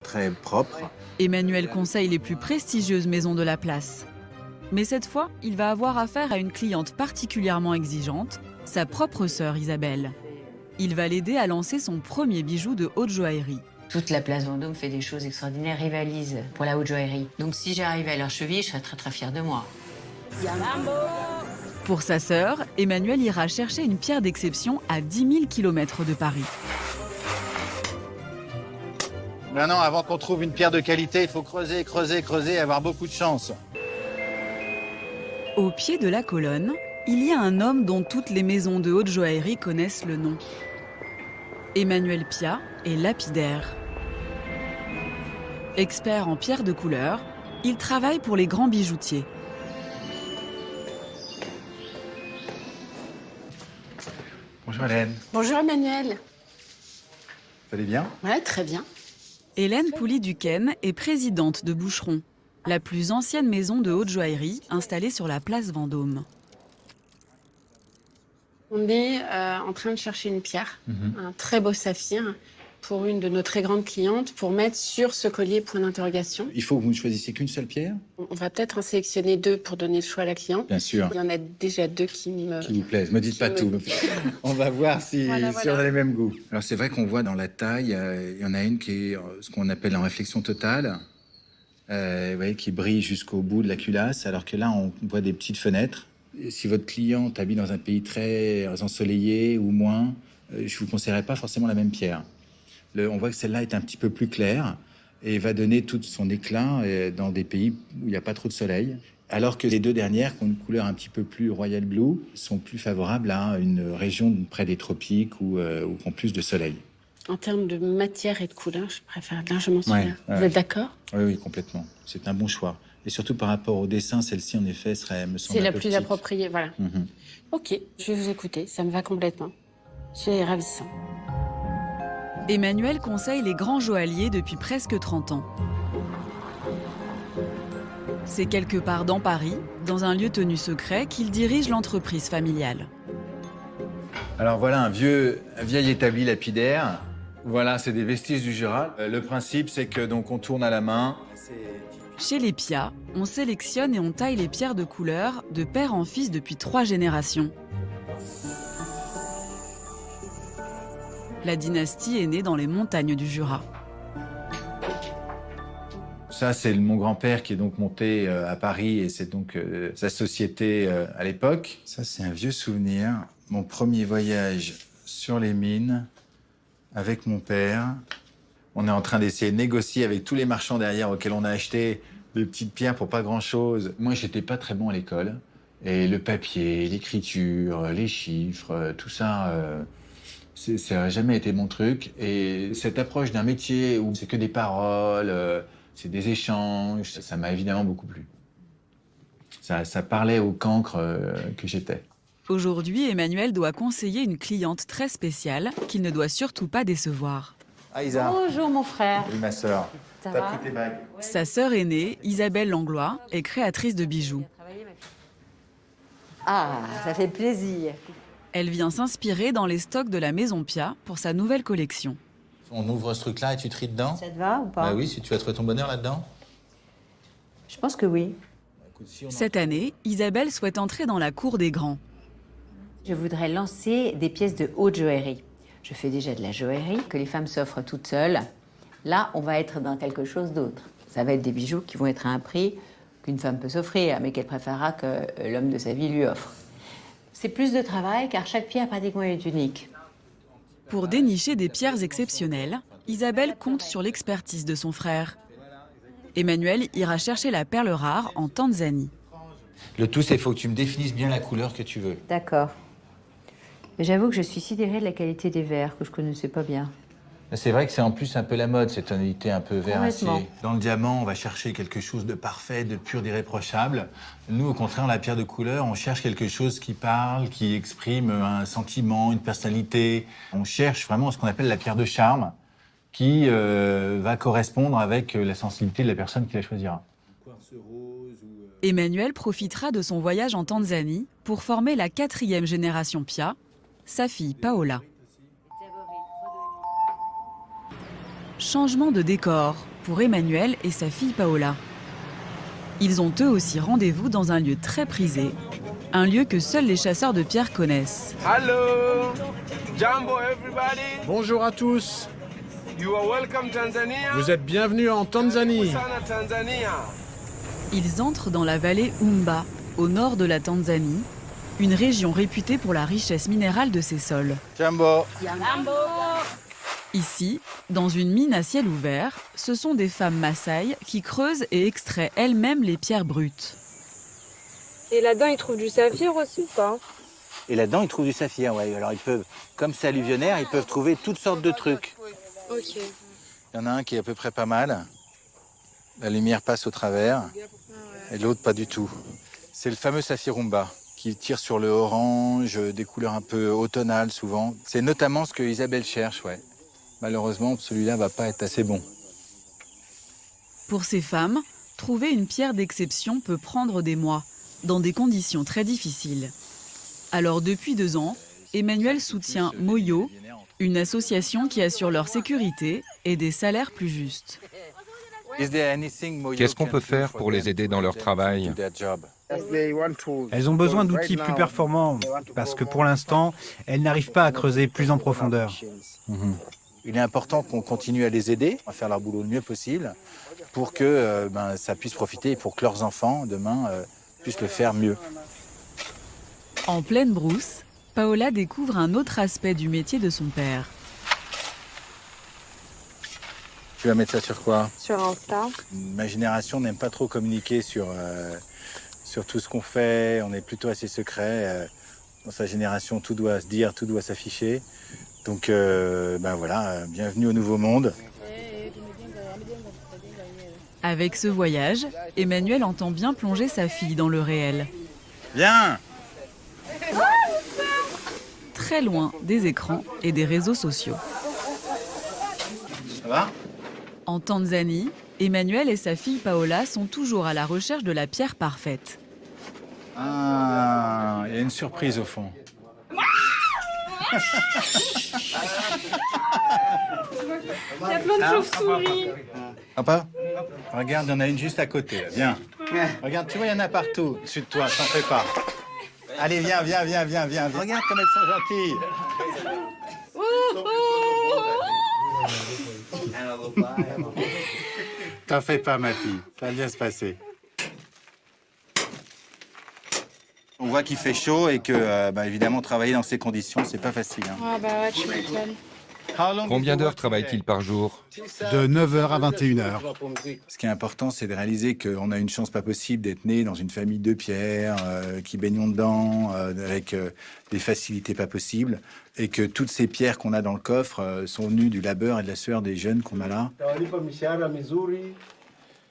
très propre. Emmanuel conseille les plus prestigieuses maisons de la place. Mais cette fois, il va avoir affaire à une cliente particulièrement exigeante, sa propre sœur Isabelle. Il va l'aider à lancer son premier bijou de haute joaillerie. Toute la place Vendôme fait des choses extraordinaires, rivalise pour la haute joaillerie. Donc si j'arrivais à leur cheville, je serais très très fière de moi. Pour sa sœur, Emmanuel ira chercher une pierre d'exception à 10 000 km de Paris. Maintenant, avant qu'on trouve une pierre de qualité, il faut creuser, creuser, creuser et avoir beaucoup de chance. Au pied de la colonne, il y a un homme dont toutes les maisons de haute joaillerie connaissent le nom. Emmanuel Piat est lapidaire. Expert en pierres de couleur, il travaille pour les grands bijoutiers. Bonjour Hélène. Bonjour Emmanuel. Vous allez bien? Ouais, très bien. Hélène Pouly-Duquesne est présidente de Boucheron, la plus ancienne maison de haute joaillerie installée sur la place Vendôme. On est en train de chercher une pierre, un très beau saphir, pour une de nos très grandes clientes, pour mettre sur ce collier point d'interrogation. Il faut que vous ne choisissiez qu'une seule pierre? On va peut-être en sélectionner 2 pour donner le choix à la cliente. Bien sûr. Il y en a déjà 2 qui vous plaisent. Me dites pas tout. On va voir si, si on a les mêmes goûts. Alors c'est vrai qu'on voit dans la taille, il y en a une qui est ce qu'on appelle en réflexion totale, vous voyez, qui brille jusqu'au bout de la culasse, alors que là on voit des petites fenêtres. Et si votre cliente habite dans un pays très ensoleillé ou moins, je vous conseillerais pas forcément la même pierre. On voit que celle-là est un petit peu plus claire et va donner tout son éclat dans des pays où il n'y a pas trop de soleil. Alors que les 2 dernières, qui ont une couleur un petit peu plus royal blue, sont plus favorables à une région près des tropiques ou qui ont plus de soleil. En termes de matière et de couleur, je préfère largement celui-là. Vous êtes d'accord? Oui, oui, complètement. C'est un bon choix. Et surtout par rapport au dessin, celle-ci, en effet, me semble C'est la plus petite. appropriée, voilà. Ok, je vais vous écouter, ça me va complètement. C'est ravissant. Emmanuel conseille les grands joailliers depuis presque 30 ans. C'est quelque part dans Paris, dans un lieu tenu secret, qu'il dirige l'entreprise familiale. Alors voilà un vieil établi lapidaire. Voilà, c'est des vestiges du Jura. Le principe, c'est que donc on tourne à la main. Chez les Piat, on sélectionne et on taille les pierres de couleur de père en fils depuis 3 générations. La dynastie est née dans les montagnes du Jura. Ça, c'est mon grand-père qui est donc monté à Paris et c'est donc sa société à l'époque. Ça, c'est un vieux souvenir. Mon premier voyage sur les mines avec mon père. On est en train d'essayer de négocier avec tous les marchands derrière auxquels on a acheté des petites pierres pour pas grand-chose. Moi, j'étais pas très bon à l'école. Et le papier, l'écriture, les chiffres, tout ça, ça n'a jamais été mon truc. Et cette approche d'un métier où c'est que des paroles, c'est des échanges, ça m'a évidemment beaucoup plu. Ça parlait au cancre que j'étais. Aujourd'hui, Emmanuel doit conseiller une cliente très spéciale qu'il ne doit surtout pas décevoir. Ah, Isa. Bonjour mon frère. Oui, ma sœur. Ça T'as va? pris tes bagues. Sa sœur aînée, Isabelle Langlois, est créatrice de bijoux. Ah, ça fait plaisir. Elle vient s'inspirer dans les stocks de la maison Piat pour sa nouvelle collection. On ouvre ce truc-là et tu tries dedans? Ça te va ou pas? Bah oui, si tu as trouvé ton bonheur là-dedans. Je pense que oui. Cette année, Isabelle souhaite entrer dans la cour des grands. Je voudrais lancer des pièces de haute joaillerie. Je fais déjà de la joaillerie que les femmes s'offrent toutes seules. Là, on va être dans quelque chose d'autre. Ça va être des bijoux qui vont être à un prix qu'une femme peut s'offrir, mais qu'elle préférera que l'homme de sa vie lui offre. C'est plus de travail car chaque pierre pratiquement est unique. Pour dénicher des pierres exceptionnelles, Isabelle compte sur l'expertise de son frère. Emmanuel ira chercher la perle rare en Tanzanie. Le tout, c'est qu'il faut que tu me définisses bien la couleur que tu veux. D'accord. J'avoue que je suis sidérée de la qualité des verres, que je connaissais pas bien. C'est vrai que c'est en plus un peu la mode, cette tonalité un peu vert acier. Complètement. Dans le diamant, on va chercher quelque chose de parfait, de pur, d'irréprochable. Nous, au contraire, la pierre de couleur, on cherche quelque chose qui parle, qui exprime un sentiment, une personnalité. On cherche vraiment ce qu'on appelle la pierre de charme, qui va correspondre avec la sensibilité de la personne qui la choisira. Emmanuel profitera de son voyage en Tanzanie pour former la 4e génération Piat, sa fille Paola. Changement de décor. pour Emmanuel et sa fille Paola. Ils ont eux aussi rendez-vous dans un lieu très prisé, un lieu que seuls les chasseurs de pierres connaissent. Hello, Jambo everybody. Bonjour à tous. You are welcome Tanzania. Vous êtes bienvenus en Tanzanie. Ils entrent dans la vallée Umba, au nord de la Tanzanie, une région réputée pour la richesse minérale de ses sols. Jambo. Ici, dans une mine à ciel ouvert, ce sont des femmes Maasai qui creusent et extraient elles-mêmes les pierres brutes. Et là-dedans, ils trouvent du saphir aussi ou pas? Et là-dedans, ils trouvent du saphir, ouais. Alors ils peuvent, comme c'est alluvionnaire, ils peuvent trouver toutes sortes de trucs. Ok. Il y en a un qui est à peu près pas mal. La lumière passe au travers. Et l'autre, pas du tout. C'est le fameux saphir Umba, qui tire sur le orange, des couleurs un peu automnales souvent. C'est notamment ce que Isabelle cherche, ouais. Malheureusement, celui-là va pas être assez bon. Pour ces femmes, trouver une pierre d'exception peut prendre des mois, dans des conditions très difficiles. Alors depuis 2 ans, Emmanuel soutient Moyo, une association qui assure leur sécurité et des salaires plus justes. Qu'est-ce qu'on peut faire pour les aider dans leur travail? Elles ont besoin d'outils plus performants parce que pour l'instant, elles n'arrivent pas à creuser plus en profondeur. Il est important qu'on continue à les aider, à faire leur boulot le mieux possible pour que ça puisse profiter et pour que leurs enfants, demain, puissent le faire mieux. En pleine brousse, Paola découvre un autre aspect du métier de son père. Tu vas mettre ça sur quoi? Sur Insta. Ma génération n'aime pas trop communiquer sur tout ce qu'on fait. On est plutôt assez secret. Dans sa génération, tout doit se dire, tout doit s'afficher. Donc, voilà, bienvenue au Nouveau Monde. Avec ce voyage, Emmanuel entend bien plonger sa fille dans le réel. Viens! Très loin des écrans et des réseaux sociaux. Ça va? En Tanzanie, Emmanuel et sa fille Paola sont toujours à la recherche de la pierre parfaite. Ah, il y a une surprise au fond. Il y a plein de chauves-souris. Papa, regarde, il y en a une juste à côté. Là. Viens. Regarde, tu vois, il y en a partout au-dessus de toi, t'en fais pas. Allez, viens. Regarde comme elles sont gentilles. T'en fais pas, ma fille. Ça va bien se passer. On voit qu'il fait chaud et que, évidemment, travailler dans ces conditions, c'est pas facile. Hein. Ah bah ouais, tu m'étonnes. Combien d'heures travaille-t-il par jour? De 9h à 21h. Ce qui est important, c'est de réaliser qu'on a une chance pas possible d'être né dans une famille de pierre, qui baignons dedans, avec des facilités pas possibles, et que toutes ces pierres qu'on a dans le coffre sont venues du labeur et de la sueur des jeunes qu'on a là.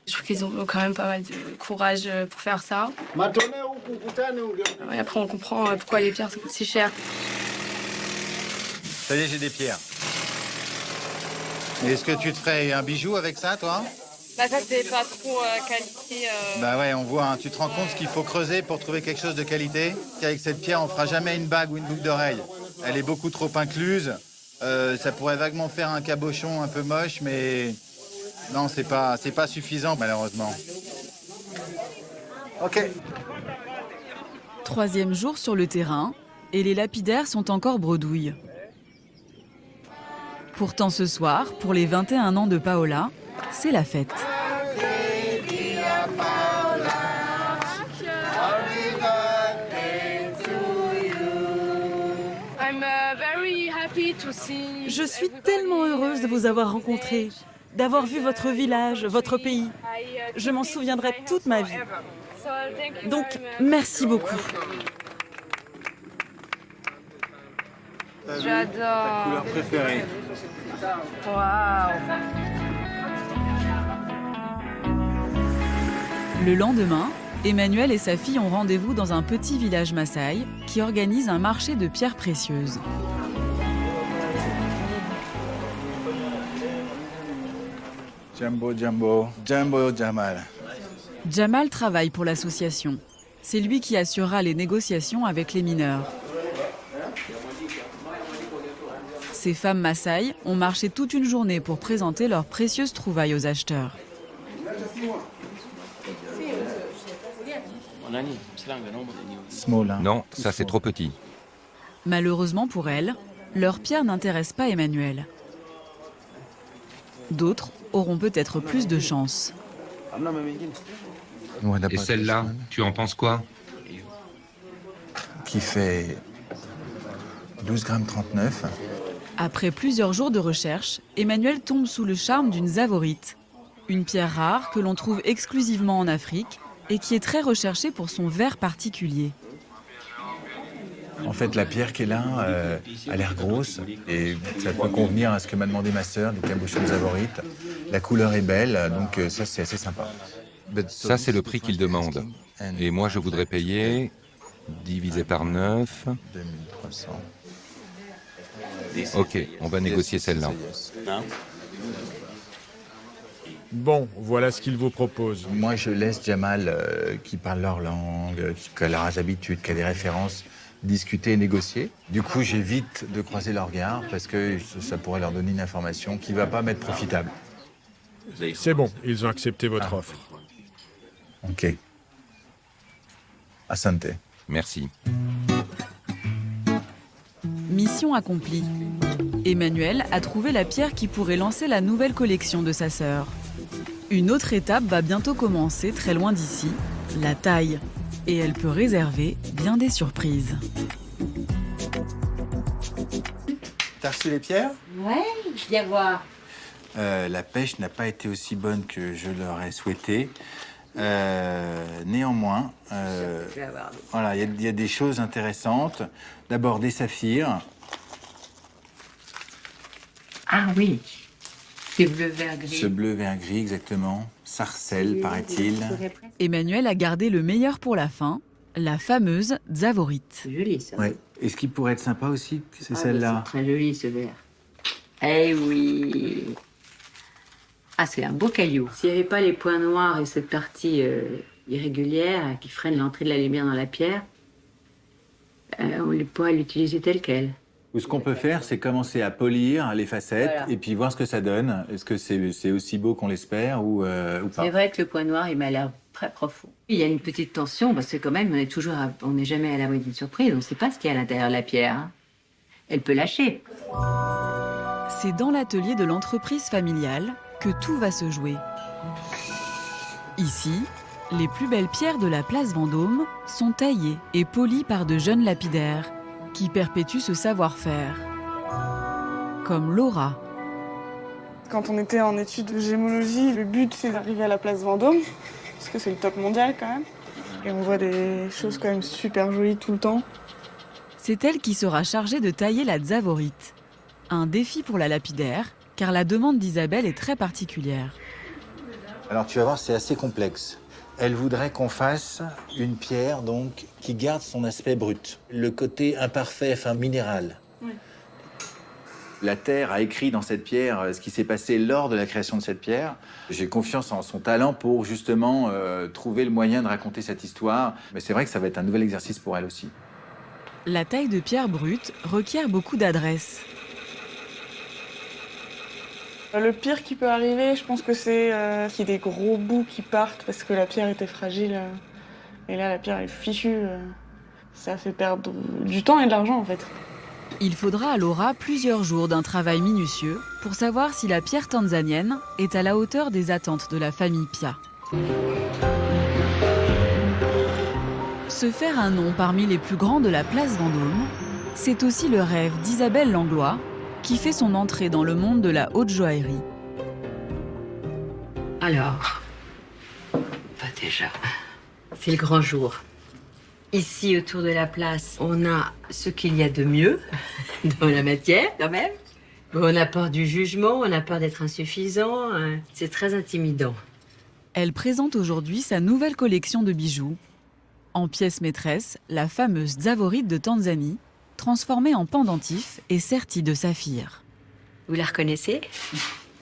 Je trouve qu'ils ont quand même pas mal de courage pour faire ça. Et après, on comprend pourquoi les pierres coûtent si cher. Ça y est, j'ai des pierres. Est-ce que tu te ferais un bijou avec ça, toi? Bah ça, c'est pas trop qualité. Bah ouais, on voit, hein. Tu te rends compte qu'il faut creuser pour trouver quelque chose de qualité? Qu'avec cette pierre, on fera jamais une bague ou une boucle d'oreille. Elle est beaucoup trop incluse. Ça pourrait vaguement faire un cabochon un peu moche, mais non, c'est pas suffisant, malheureusement. Ok. 3e jour sur le terrain, et les lapidaires sont encore bredouilles. Pourtant ce soir, pour les 21 ans de Paola, c'est la fête. Je suis tellement heureuse de vous avoir rencontré, d'avoir vu votre village, votre pays. Je m'en souviendrai toute ma vie. Donc, merci beaucoup. J'adore. Ta couleur préférée. Waouh. Le lendemain, Emmanuel et sa fille ont rendez-vous dans un petit village Maasai qui organise un marché de pierres précieuses. Jambo, Jamal. Jamal travaille pour l'association. C'est lui qui assurera les négociations avec les mineurs. Ces femmes Maasai ont marché toute une journée pour présenter leurs précieuses trouvailles aux acheteurs. Non, ça c'est trop petit. Malheureusement pour elles, leurs pierres n'intéressent pas Emmanuel. D'autres auront peut-être plus de chance. Et celle-là, tu en penses quoi? Qui fait 12,39 g. Après plusieurs jours de recherche, Emmanuel tombe sous le charme d'une zavorite, une pierre rare que l'on trouve exclusivement en Afrique et qui est très recherchée pour son verre particulier. En fait, la pierre qui est là a l'air grosse et ça peut convenir à ce que m'a demandé ma sœur, des cabochons de zavorite. La couleur est belle, donc ça c'est assez sympa. Ça c'est le prix qu'il demande. Et moi je voudrais payer divisé par 9. 2300. Ok, on va négocier celle-là. Bon, voilà ce qu'il vous propose. Moi, je laisse Jamal, qui parle leur langue, qui a leurs habitudes, qui a des références, discuter et négocier. Du coup, j'évite de croiser leur regard parce que ça pourrait leur donner une information qui ne va pas m'être profitable. C'est bon, ils ont accepté votre offre. Ok. Asante. Merci. Mission accomplie. Emmanuel a trouvé la pierre qui pourrait lancer la nouvelle collection de sa sœur. Une autre étape va bientôt commencer, très loin d'ici, la taille. Et elle peut réserver bien des surprises. T'as reçu les pierres? Ouais, viens voir. La pêche n'a pas été aussi bonne que je l'aurais souhaité. Néanmoins, voilà, il y a des choses intéressantes. D'abord des saphirs. Ah oui, c'est bleu vert gris. Ce bleu vert gris, exactement. Sarcelle, paraît-il. Emmanuel a gardé le meilleur pour la fin, la fameuse zavorite. C'est joli ça. Ouais. Et ce qui pourrait être sympa aussi, c'est Ah, celle-là. c'est très joli ce vert. Eh oui. Ah, c'est un beau caillou. S'il n'y avait pas les points noirs et cette partie irrégulière qui freine l'entrée de la lumière dans la pierre, on pourrait l'utiliser tel quel. Ou ce qu'on peut faire, c'est commencer à polir les facettes et puis voir ce que ça donne. Est-ce que c'est aussi beau qu'on l'espère ou pas? C'est vrai que le point noir, il m'a l'air très profond. Il y a une petite tension parce que quand même, on n'est jamais à l'abri d'une surprise. On ne sait pas ce qu'il y a à l'intérieur de la pierre. Hein. Elle peut lâcher. C'est dans l'atelier de l'entreprise familiale que tout va se jouer. Ici, les plus belles pierres de la place Vendôme sont taillées et polies par de jeunes lapidaires qui perpétuent ce savoir-faire. Comme Laura. Quand on était en études de gémologie, le but c'est d'arriver à la place Vendôme, parce que c'est le top mondial quand même. Et on voit des choses quand même super jolies tout le temps. C'est elle qui sera chargée de tailler la zavorite. Un défi pour la lapidaire, car la demande d'Isabelle est très particulière. Alors tu vas voir, c'est assez complexe. Elle voudrait qu'on fasse une pierre donc qui garde son aspect brut, le côté imparfait, enfin minéral. Oui. La terre a écrit dans cette pierre ce qui s'est passé lors de la création de cette pierre. J'ai confiance en son talent pour justement trouver le moyen de raconter cette histoire. Mais c'est vrai que ça va être un nouvel exercice pour elle aussi. La taille de pierre brute requiert beaucoup d'adresse. Le pire qui peut arriver, je pense que c'est qu'il y ait des gros bouts qui partent parce que la pierre était fragile. Et là, la pierre est fichue. Ça fait perdre du temps et de l'argent, en fait. Il faudra à Laura plusieurs jours d'un travail minutieux pour savoir si la pierre tanzanienne est à la hauteur des attentes de la famille Pia. Se faire un nom parmi les plus grands de la place Vendôme, c'est aussi le rêve d'Isabelle Langlois, qui fait son entrée dans le monde de la haute joaillerie. Alors, déjà, c'est le grand jour. Ici, autour de la place, on a ce qu'il y a de mieux dans la matière, quand même. On a peur du jugement, on a peur d'être insuffisant. C'est très intimidant. Elle présente aujourd'hui sa nouvelle collection de bijoux. En pièce maîtresse, la fameuse zavorite de Tanzanie, transformée en pendentif et sertie de saphir. Vous la reconnaissez?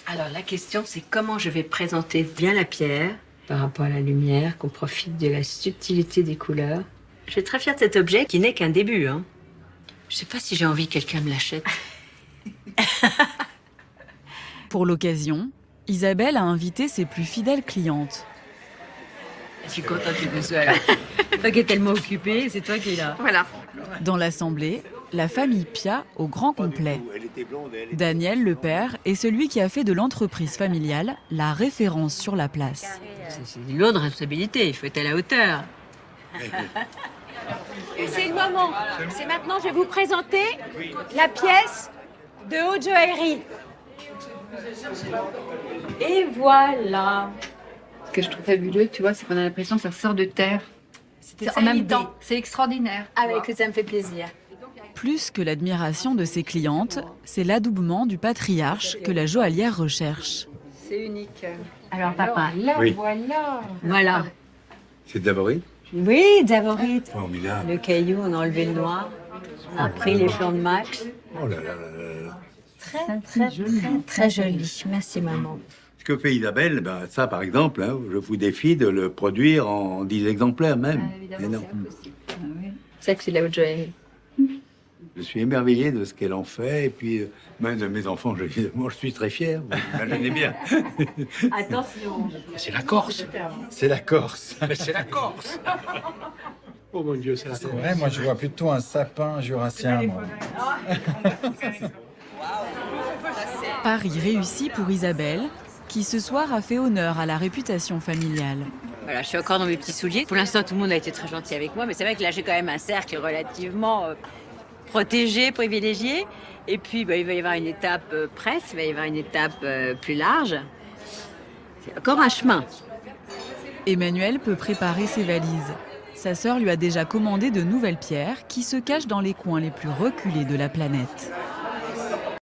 Alors la question, c'est comment je vais présenter bien la pierre par rapport à la lumière, qu'on profite de la subtilité des couleurs. Je suis très fière de cet objet qui n'est qu'un début. Hein. Je ne sais pas si j'ai envie que quelqu'un me l'achète. Pour l'occasion, Isabelle a invité ses plus fidèles clientes. Je suis contente que tu sois là. Toi qui es tellement occupée, c'est toi qui es là. Voilà. Dans l'assemblée, la famille Pia au grand complet. Daniel, le père, est celui qui a fait de l'entreprise familiale la référence sur la place. C'est une lourde responsabilité, il faut être à la hauteur. C'est le moment. C'est maintenant, je vais vous présenter la pièce de haute joaillerie. Et voilà. Ce que je trouve fabuleux, tu vois, c'est qu'on a l'impression que ça sort de terre. C'est en même temps. C'est extraordinaire. Avec ça me fait plaisir. Plus que l'admiration de ses clientes, c'est l'adoubement du patriarche que la joaillière recherche. C'est unique. Alors papa, là, Oui. voilà. Voilà. C'est Davorite? Oui, Davorite. Formidable. Le caillou, on a enlevé le noir. On a pris les flancs de Max. Oh là là là là là. Très joli. Merci maman. Ce que fait Isabelle, ben, ça par exemple, hein, je vous défie de le produire en 10 exemplaires même. Évidemment, Mais non. c'est que c'est de la haute joaillerie. Je suis émerveillé de ce qu'elle en fait, et puis même de mes enfants, je suis très fier, vous imaginez bien. Attention. C'est la Corse. C'est la Corse. Mais c'est la Corse. Oh mon Dieu, c'est la C'est Corse. vrai, moi je vois plutôt un sapin jurassien. Moi. Pari réussi pour Isabelle, qui ce soir a fait honneur à la réputation familiale. Voilà, je suis encore dans mes petits souliers. Pour l'instant, tout le monde a été très gentil avec moi, mais c'est vrai que là, j'ai quand même un cercle relativement protégé, privilégié. Et puis, il va y avoir une étape presse, il va y avoir une étape plus large. C'est encore un chemin. Emmanuel peut préparer ses valises. Sa sœur lui a déjà commandé de nouvelles pierres qui se cachent dans les coins les plus reculés de la planète.